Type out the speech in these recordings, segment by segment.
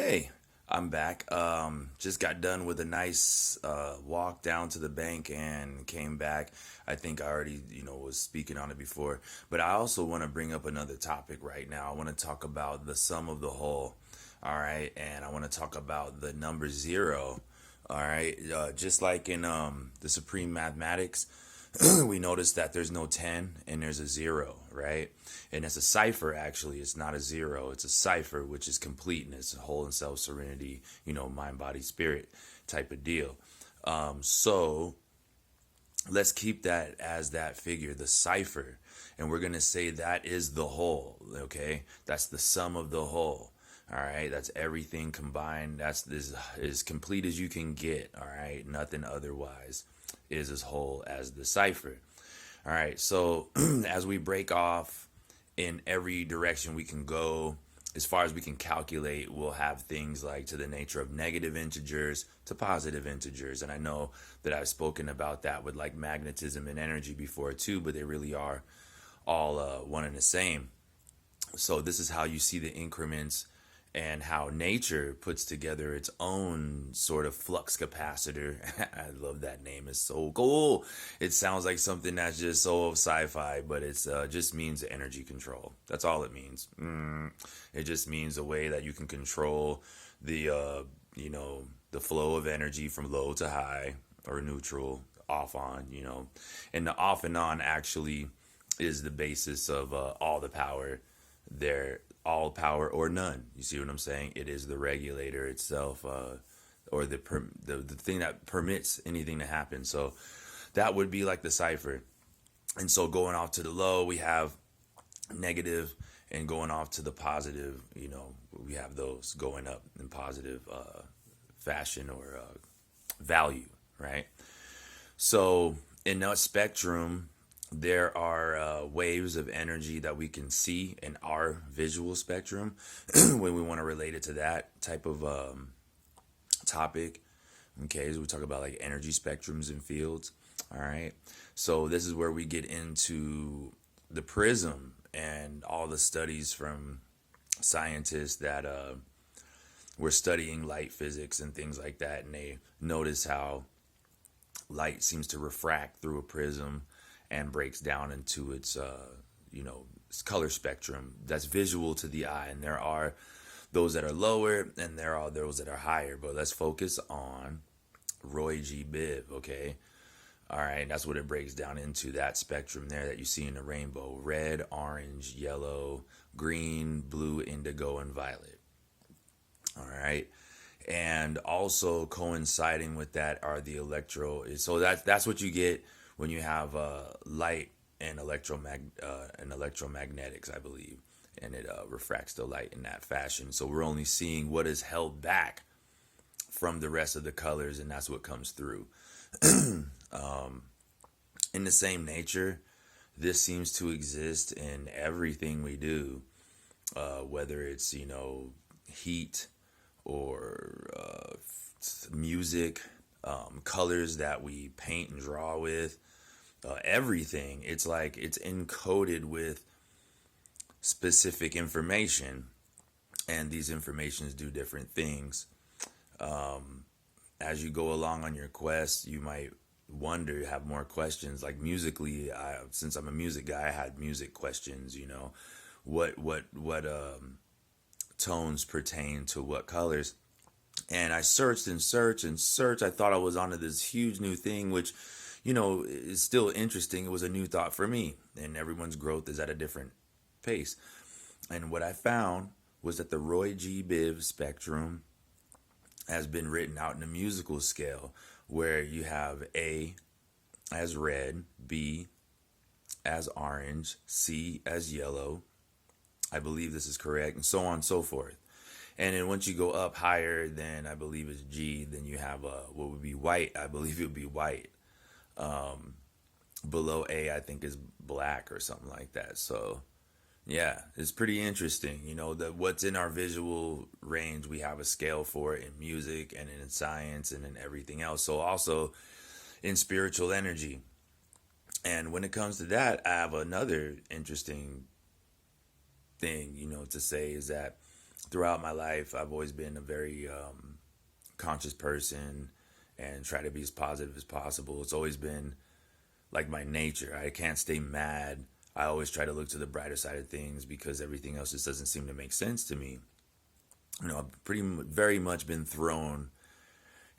Hey, I'm back. Just got done with a nice walk down to the bank and came back. I think I already, was speaking on it before, but I also want to bring up another topic right now. I want to talk about the sum of the whole. All right, and I want to talk about the number zero. All right, just like in the supreme mathematics, we notice that there's no 10 and there's a 0, right? And it's a cipher, actually. It's not a 0. It's a cipher, which is completeness, whole and self serenity, mind, body, spirit type of deal. So let's keep that as that figure, the cipher. And we're going to say that is the whole, okay? That's the sum of the whole. All right, that's everything combined. That's this as complete as you can get. All right, nothing otherwise is as whole as the cipher. All right, so as we break off in every direction we can go, as far as we can calculate, we'll have things like to the nature of negative integers to positive integers. And I know that I've spoken about that with like magnetism and energy before too, but they really are all one and the same. So this is how you see the increments and how nature puts together its own sort of flux capacitor. I love that name. It's so cool. It sounds like something that's just so sci-fi, but it's just means energy control. That's all it means. It just means a way that you can control the the flow of energy from low to high or neutral, off on, and the off and on actually is the basis of all the power there, all power or none. You see what I'm saying? It is the regulator itself, or the thing that permits anything to happen. So that would be like the cipher. And so going off to the low, we have negative, and going off to the positive, we have those going up in positive fashion or value, right? So in that spectrum, there are waves of energy that we can see in our visual spectrum when we want to relate it to that type of topic. Okay, so we talk about like energy spectrums and fields. All right, so this is where we get into the prism and all the studies from scientists that were studying light physics and things like that, and they notice how light seems to refract through a prism and breaks down into its its color spectrum that's visual to the eye. And there are those that are lower and there are those that are higher, but let's focus on Roy G. Biv. Okay, all right, that's what it breaks down into, that spectrum there that you see in the rainbow: red, orange, yellow, green, blue, indigo, and violet. All right, and also coinciding with that are the so that's what you get when you have light and electromagnetics, I believe, and it refracts the light in that fashion. So we're only seeing what is held back from the rest of the colors, and that's what comes through. In the same nature, this seems to exist in everything we do, whether it's heat or music, colors that we paint and draw with, everything. It's like it's encoded with specific information, and these informations do different things. As you go along on your quest, you might wonder, have more questions. Like musically, since I'm a music guy, I had music questions. What tones pertain to what colors. And I searched and searched and searched. I thought I was onto this huge new thing, which, is still interesting. It was a new thought for me, and everyone's growth is at a different pace. And what I found was that the Roy G. Biv spectrum has been written out in a musical scale where you have A as red, B as orange, C as yellow. I believe this is correct, and so on and so forth. And then once you go up higher, then I believe it's G. Then you have what would be white. I believe it would be white. Below A, I think is black or something like that. So yeah, it's pretty interesting. That what's in our visual range, we have a scale for it in music and in science and in everything else. So also in spiritual energy. And when it comes to that, I have another interesting thing, to say is that throughout my life, I've always been a very conscious person and try to be as positive as possible. It's always been like my nature. I can't stay mad. I always try to look to the brighter side of things because everything else just doesn't seem to make sense to me. I've very much been thrown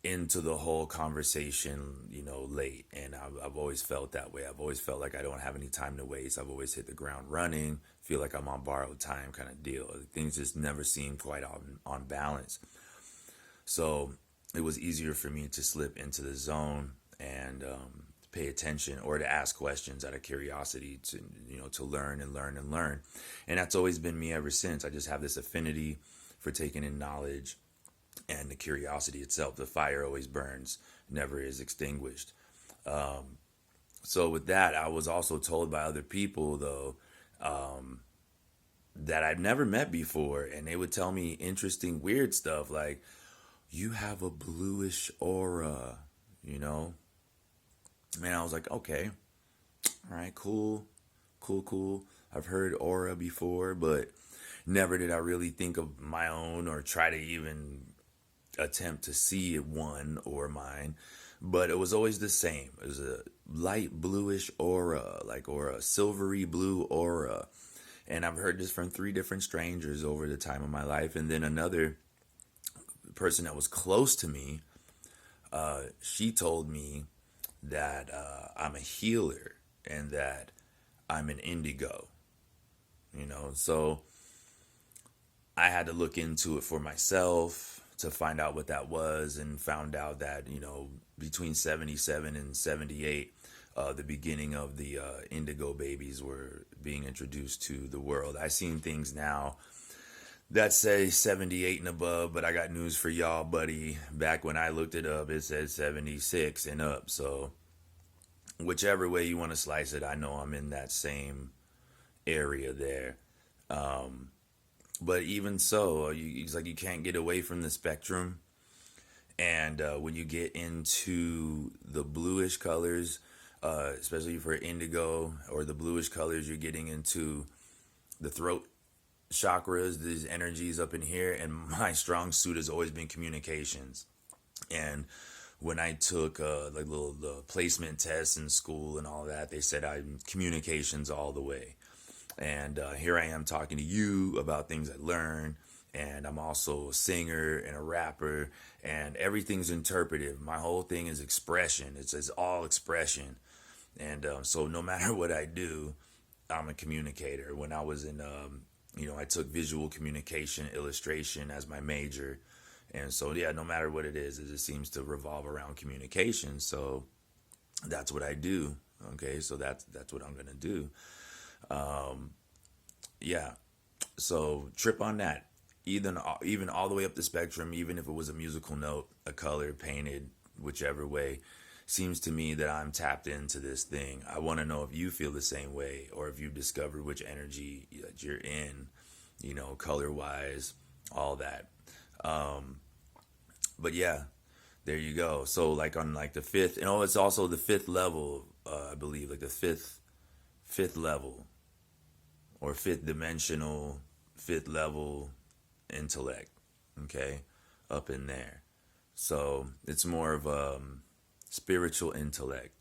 into the whole conversation, late. And I've always felt that way. I've always felt like I don't have any time to waste. I've always hit the ground running, feel like I'm on borrowed time kind of deal. Things just never seem quite on balance. So it was easier for me to slip into the zone and pay attention or to ask questions out of curiosity to learn and learn and learn. And that's always been me ever since. I just have this affinity for taking in knowledge and the curiosity itself. The fire always burns, never is extinguished. So with that, I was also told by other people, though, that I've never met before, and they would tell me interesting, weird stuff like, you have a bluish aura, you know? And I was like, okay, all right, cool, cool, cool. I've heard aura before, but never did I really think of my own or try to even attempt to see one or mine. But it was always the same. It was a light bluish aura, or a silvery blue aura. And I've heard this from 3 different strangers over the time of my life. And then another person that was close to me, she told me that I'm a healer and that I'm an indigo. So I had to look into it for myself to find out what that was, and found out that, between 77 and 78, the beginning of the indigo babies were being introduced to the world. I seen things now that say 78 and above, but I got news for y'all, buddy. Back when I looked it up, it said 76 and up. So whichever way you want to slice it, I know I'm in that same area there. But even so, it's like you can't get away from the spectrum. And when you get into the bluish colors, especially for indigo or the bluish colors, you're getting into the throat chakras, these energies up in here. And my strong suit has always been communications. And when I took the placement tests in school and all that, they said I'm communications all the way. And here I am talking to you about things I learned. And I'm also a singer and a rapper, and everything's interpretive. My whole thing is expression. It's all expression. And so no matter what I do, I'm a communicator. When I was in, I took visual communication, illustration as my major. And so, yeah, no matter what it is, it just seems to revolve around communication. So that's what I do. Okay, so that's what I'm going to do. Yeah, so trip on that. Even all the way up the spectrum, even if it was a musical note, a color, painted, whichever way, seems to me that I'm tapped into this thing. I want to know if you feel the same way, or if you've discovered which energy that you're in, color wise, all that. But yeah, there you go. So on the fifth, it's also the 5th level, I believe, like the fifth level, or 5th dimensional, 5th level intellect, okay, up in there. So it's more of spiritual intellect,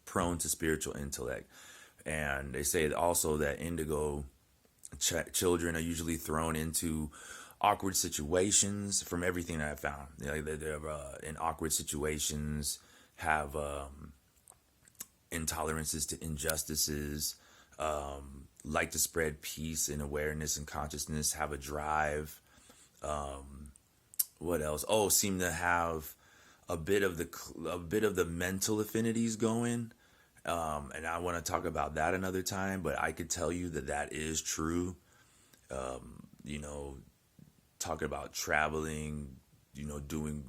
prone to spiritual intellect. And they say also that indigo children are usually thrown into awkward situations. From everything that I found, they're in awkward situations, have intolerances to injustices, like to spread peace and awareness and consciousness, have a drive. What else? Oh, seem to have a bit of the mental affinities going. And I want to talk about that another time, but I could tell you that is true. Talking about traveling, doing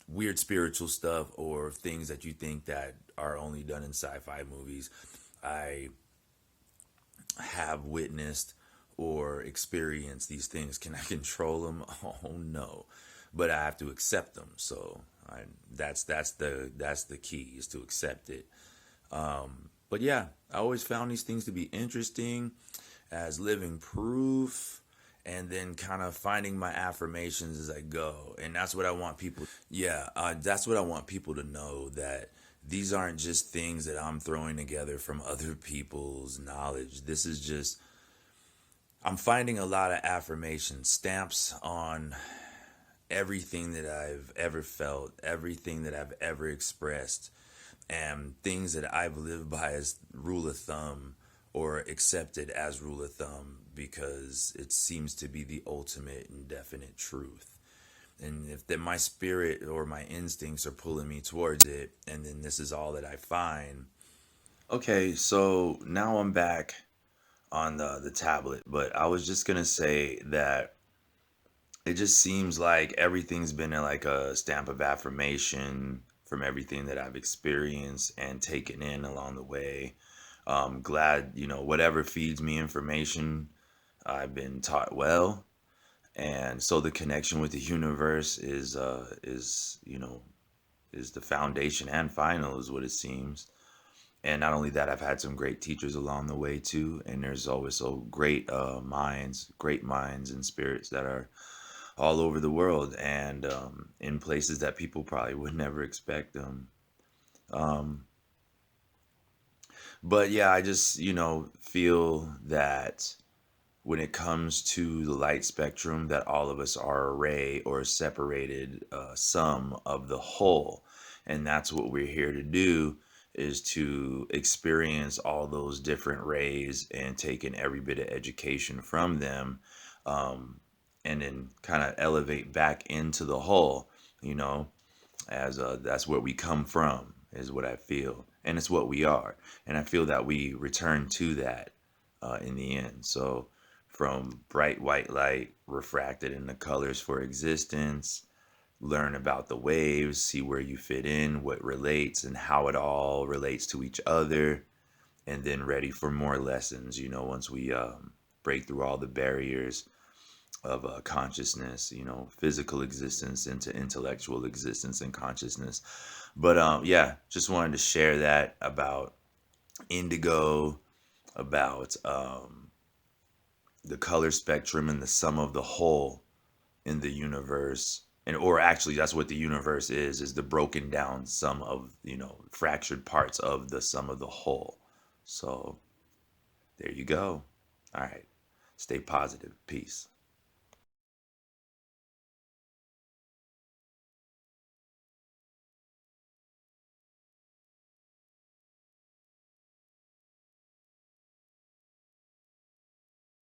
weird spiritual stuff, or things that you think that are only done in sci-fi movies. I have witnessed or experienced these things. Can I control them? Oh no, but I have to accept them. So that's the key, is to accept it. But yeah, I always found these things to be interesting as living proof, and then kind of finding my affirmations as I go. And that's what I want people, yeah, that's what I want people to know, that these aren't just things that I'm throwing together from other people's knowledge. This is just, I'm finding a lot of affirmation stamps on everything that I've ever felt, everything that I've ever expressed, and things that I've lived by as rule of thumb or accepted as rule of thumb because it seems to be the ultimate and definite truth. And if that my spirit or my instincts are pulling me towards it, and then this is all that I find. Okay, so now I'm back on the tablet, but I was just gonna say that it just seems like everything's been like a stamp of affirmation from everything that I've experienced and taken in along the way. Glad, whatever feeds me information, I've been taught well. And so the connection with the universe is the foundation and final, is what it seems. And not only that, I've had some great teachers along the way too. And there's always so great minds and spirits that are all over the world, and in places that people probably would never expect them. Um, but yeah, I just, feel that when it comes to the light spectrum, that all of us are a ray or a separated sum of the whole. And that's what we're here to do, is to experience all those different rays and taking every bit of education from them, um, and then kind of elevate back into the whole, you know, as that's where we come from, is what I feel. And it's what we are. And I feel that we return to that in the end. So from bright white light refracted into colors for existence, learn about the waves, see where you fit in, what relates, and how it all relates to each other, and then ready for more lessons, once we break through all the barriers of consciousness, physical existence into intellectual existence and consciousness. But yeah, just wanted to share that about indigo, about the color spectrum and the sum of the whole in the universe. And or actually that's what the universe is the broken down sum of, fractured parts of the sum of the whole. So there you go. All right. Stay positive. Peace.